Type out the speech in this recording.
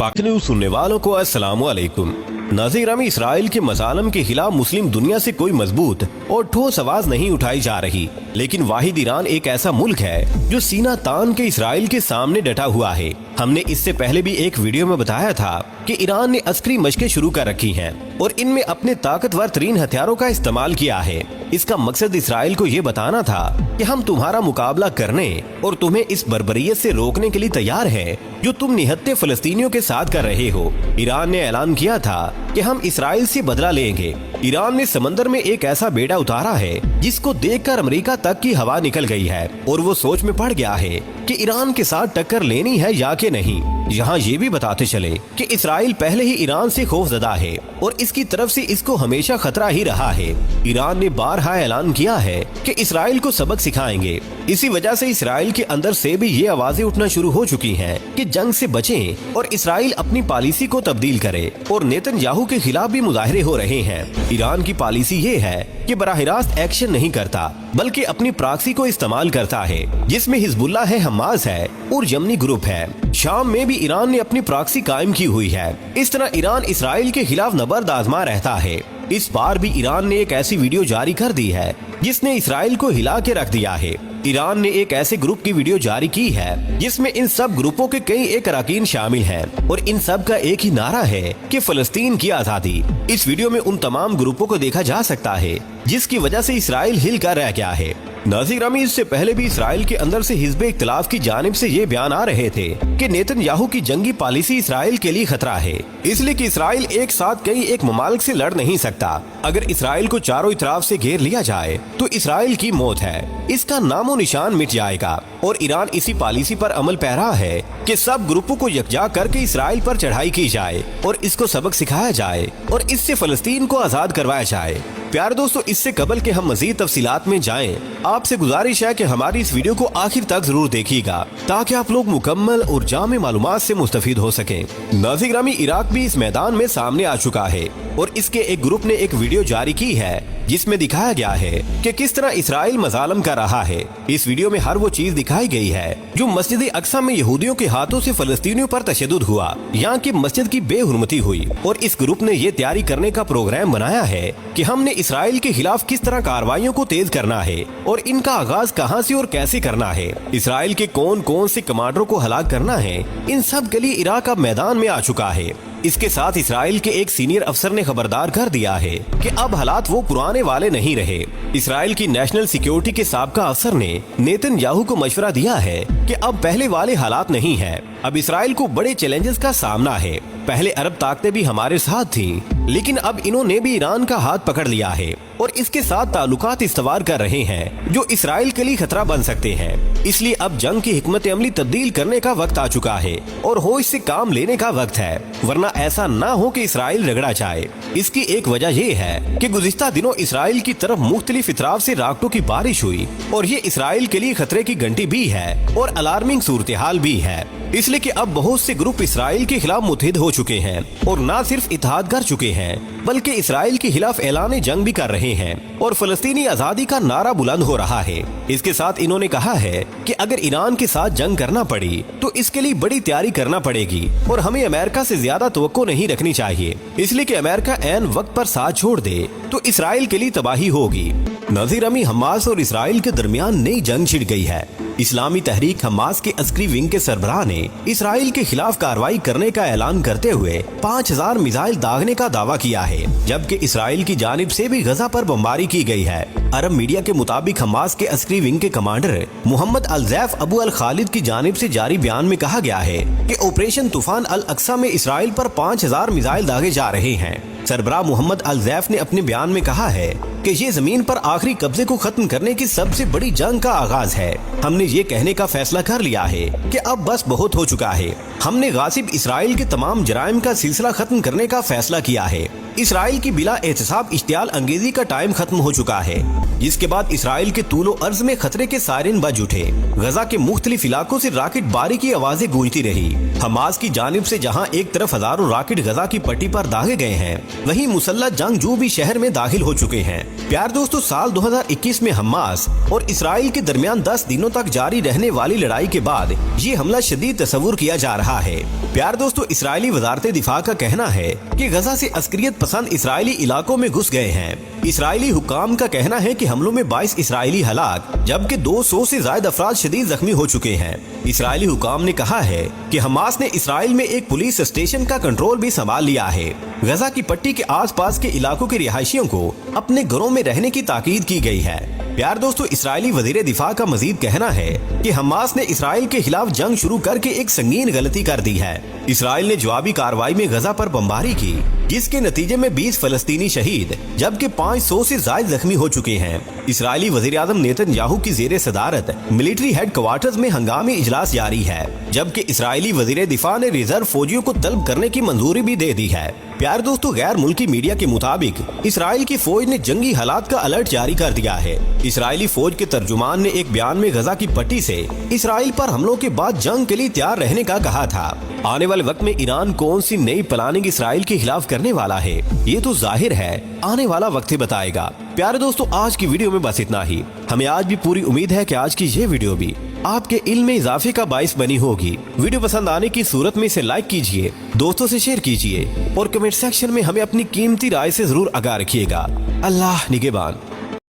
पाक न्यूज़ सुनने वालों को अस्सलाम वालेकुम। नाज़रीन, इसराइल के मज़ालम के खिलाफ मुस्लिम दुनिया से कोई मजबूत और ठोस आवाज नहीं उठाई जा रही, लेकिन वाहिद ईरान एक ऐसा मुल्क है जो सीना तान के इसराइल के सामने डटा हुआ है। हमने इससे पहले भी एक वीडियो में बताया था कि ईरान ने अस्करी मशकें शुरू कर रखी हैं और इनमें अपने ताकतवर तरीन हथियारों का इस्तेमाल किया है। इसका मकसद इसराइल को ये बताना था कि हम तुम्हारा मुकाबला करने और तुम्हें इस बर्बरियत से रोकने के लिए तैयार हैं जो तुम निहत्ते फलस्तीनियों के साथ कर रहे हो। ईरान ने ऐलान किया था कि हम इसराइल से बदला लेंगे। ईरान ने समंदर में एक ऐसा बेड़ा उतारा है जिसको देखकर अमेरिका तक की हवा निकल गई है और वो सोच में पड़ गया है कि ईरान के साथ टक्कर लेनी है या कि नहीं। यहाँ ये भी बताते चले कि इसराइल पहले ही ईरान से खौफजदा है और इसकी तरफ से इसको हमेशा खतरा ही रहा है। ईरान ने बारहा ऐलान किया है कि इसराइल को सबक सिखाएंगे। इसी वजह से इसराइल के अंदर से भी ये आवाजें उठना शुरू हो चुकी हैं कि जंग से बचें और इसराइल अपनी पॉलिसी को तब्दील करे और नेतन्याहू के खिलाफ भी मुजाहरे हो रहे हैं। ईरान की पॉलिसी ये है कि बराह रास्त एक्शन नहीं करता बल्कि अपनी प्रॉक्सी को इस्तेमाल करता है, जिसमें हिजबुल्लाह है, हमास है और यमनी ग्रुप है। शाम में भी ईरान ने अपनी प्रॉक्सी कायम की हुई है। इस तरह ईरान इसराइल के खिलाफ नबर्द आजमा रहता है। इस बार भी ईरान ने एक ऐसी वीडियो जारी कर दी है जिसने इसराइल को हिला के रख दिया है। ईरान ने एक ऐसे ग्रुप की वीडियो जारी की है जिसमें इन सब ग्रुपों के कई एक अरकान शामिल हैं और इन सब का एक ही नारा है कि फलस्तीन की आजादी। इस वीडियो में उन तमाम ग्रुपों को देखा जा सकता है जिसकी वजह से इसराइल हिल कर रह गया है। नाज़रीन, इससे पहले भी इसराइल के अंदर से हिज़्ब इख्तिलाफ की जानिब से ये बयान आ रहे थे कि नेतन्याहू की जंगी पॉलिसी इसराइल के लिए खतरा है, इसलिए कि इसराइल एक साथ कई एक ममालिक से लड़ नहीं सकता। अगर इसराइल को चारों तरफ से घेर लिया जाए तो इसराइल की मौत है, इसका नामो निशान मिट जाएगा। और ईरान इसी पॉलिसी पर अमल पैरा है कि सब ग्रुपों को यकजा करके इसराइल पर चढ़ाई की जाए और इसको सबक सिखाया जाए और इससे फलस्तीन को आजाद करवाया जाए। प्यारे दोस्तों, इससे कबल के हम मजीद तफसीलात में जाएं, आपसे गुजारिश है कि हमारी इस वीडियो को आखिर तक जरूर देखिएगा ताकि आप लोग मुकम्मल और जामे मालूमात से मुस्तफीद हो सकें। नाज़रीन, इराक भी इस मैदान में सामने आ चुका है और इसके एक ग्रुप ने एक वीडियो जारी की है जिसमें दिखाया गया है कि किस तरह इसराइल मजालम कर रहा है। इस वीडियो में हर वो चीज दिखाई गई है जो मस्जिद अक्सा में यहूदियों के हाथों से फलस्तीनियों पर तशद्दुद हुआ, यहाँ की मस्जिद की बेहुरमती हुई। और इस ग्रुप ने ये तैयारी करने का प्रोग्राम बनाया है कि हमने इसराइल के खिलाफ किस तरह कार्रवाइयों को तेज करना है और इनका आगाज कहाँ से और कैसे करना है, इसराइल के कौन कौन से कमांडरों को हलाक करना है, इन सब के लिए इराक अब मैदान में आ चुका है। इसके साथ इसराइल के एक सीनियर अफसर ने खबरदार कर दिया है कि अब हालात वो पुराने वाले नहीं रहे। इसराइल की नेशनल सिक्योरिटी के साबका अफसर ने नेतन्याहू को मशवरा दिया है कि अब पहले वाले हालात नहीं है, अब इसराइल को बड़े चैलेंजेस का सामना है। पहले अरब ताकतें भी हमारे साथ थीं, लेकिन अब इन्होंने भी ईरान का हाथ पकड़ लिया है और इसके साथ ताल्लुकात इस्तवार कर रहे हैं जो इसराइल के लिए खतरा बन सकते हैं। इसलिए अब जंग की हिकमत अमली तब्दील करने का वक्त आ चुका है और होश से काम लेने का वक्त है, वरना ऐसा ना हो कि इसराइल रगड़ा जाए। इसकी एक वजह ये है कि गुज़िश्ता दिनों इसराइल की तरफ मुख्तलिफ इतराफ से राकेटों की बारिश हुई और ये इसराइल के लिए खतरे की घंटी भी है और अलार्मिंग सूरत हाल भी है। इसलिए कि अब बहुत से ग्रुप इसराइल के खिलाफ मुतहिद हो चुके हैं और न सिर्फ इत्तेहाद कर चुके हैं बल्कि इसराइल के खिलाफ ऐलान जंग भी कर रहे हैं और फलस्तीनी आजादी का नारा बुलंद हो रहा है। इसके साथ इन्होंने कहा है कि अगर ईरान के साथ जंग करना पड़ी तो इसके लिए बड़ी तैयारी करना पड़ेगी और हमें अमेरिका से ज्यादा तवक्को नहीं रखनी चाहिए, इसलिए कि अमेरिका ऐन वक्त पर साथ छोड़ दे तो इसराइल के लिए तबाही होगी। नाज़रीन, हमास और इसराइल के दरमियान नई जंग छिड़ गई है। इस्लामी तहरीक हमास के अस्करी विंग के सरबराह ने इसराइल के खिलाफ कार्रवाई करने का ऐलान करते हुए 5000 मिसाइल दागने का दावा किया है, जबकि इसराइल की जानिब से भी गजा पर बमबारी की गई है। अरब मीडिया के मुताबिक हमास के अस्करी विंग के कमांडर मोहम्मद अल जैफ अबू अल खालिद की जानिब से जारी बयान में कहा गया है कि ऑपरेशन तूफान अल अक्सा में इसराइल पर 5000 मिसाइल दागे जा रहे हैं। सरबराह मोहम्मद अल जैफ ने अपने बयान में कहा है कि ये जमीन पर आखिरी कब्जे को खत्म करने की सबसे बड़ी जंग का आगाज है। हमने ये कहने का फैसला कर लिया है कि अब बस बहुत हो चुका है। हमने गासिब इसराइल के तमाम जराइम का सिलसिला खत्म करने का फैसला किया है। इसराइल की बिला एहतसाब इश्तियाल अंगेजी का टाइम खत्म हो चुका है, जिसके बाद इसराइल के तूलो अर्ज में खतरे के सायरन बज उठे। गजा के मुख्तलिफ इलाकों से राकेट बारी की आवाजें गूंजती रही। हमास की जानिब से जहां एक तरफ हजारों राकेट गजा की पट्टी पर दागे गए हैं, वहीं मुसल्लह जंगजू भी शहर में दाखिल हो चुके हैं। प्यार दोस्तों, साल 2021 में हमास और इसराइल के दरमियान 10 दिनों तक जारी रहने वाली लड़ाई के बाद ये हमला शदीद तस्वुर किया जा रहा है। प्यार दोस्तों, इसराइली वजारत दिफा का कहना है कि गजा से अस्करियत पसंद इसराइली इलाकों में घुस गए हैं। इसराइली हुकाम का कहना है कि हमलों में 22 इसराइली हलाक जबकि 200 से ज्यादा अफराद शदीद जख्मी हो चुके हैं। इसराइली हुकाम ने कहा है कि हमास ने इसराइल में एक पुलिस स्टेशन का कंट्रोल भी संभाल लिया है। गजा की पट्टी के आसपास के इलाकों के रिहायशियों को अपने घरों में रहने की ताकीद की गई है। प्यार दोस्तों, इसराइली वजीर दिफा का मजीद कहना है कि हमास ने इसराइल के खिलाफ जंग शुरू करके एक संगीन गलती कर दी है। इसराइल ने जवाबी कार्रवाई में गजा पर बमबारी की, जिसके नतीजे में 20 फलस्तीनी शहीद जबकि 500 से ज्यादा जख्मी हो चुके हैं। इसराइली वजीर आजम नेतन्याहू की जेर सदारत मिलिट्री हेड क्वार्टर्स में हंगामी इजलास जारी है, जबकि इसराइली वजीर दिफा ने रिजर्व फौजियों को तलब करने की मंजूरी भी दे दी है। प्यार दोस्तों, गैर मुल्की मीडिया के मुताबिक इसराइल की फौज ने जंगी हालात का अलर्ट जारी कर दिया है। इसराइली फौज के तर्जुमान ने एक बयान में गजा की पट्टी से इसराइल पर हमलों के बाद जंग के लिए तैयार रहने का कहा था। आने वाले वक्त में ईरान कौन सी नई प्लानिंग इसराइल के खिलाफ करने वाला है, ये तो जाहिर है आने वाला वक्त ही बताएगा। प्यारे दोस्तों, आज की वीडियो में बस इतना ही। हमें आज भी पूरी उम्मीद है कि आज की ये वीडियो भी आपके इल्म में इजाफे का बाइस बनी होगी। वीडियो पसंद आने की सूरत में इसे लाइक कीजिए, दोस्तों से शेयर कीजिए और कमेंट सेक्शन में हमें अपनी कीमती राय से जरूर आगाह रखिएगा। अल्लाह निगहबान।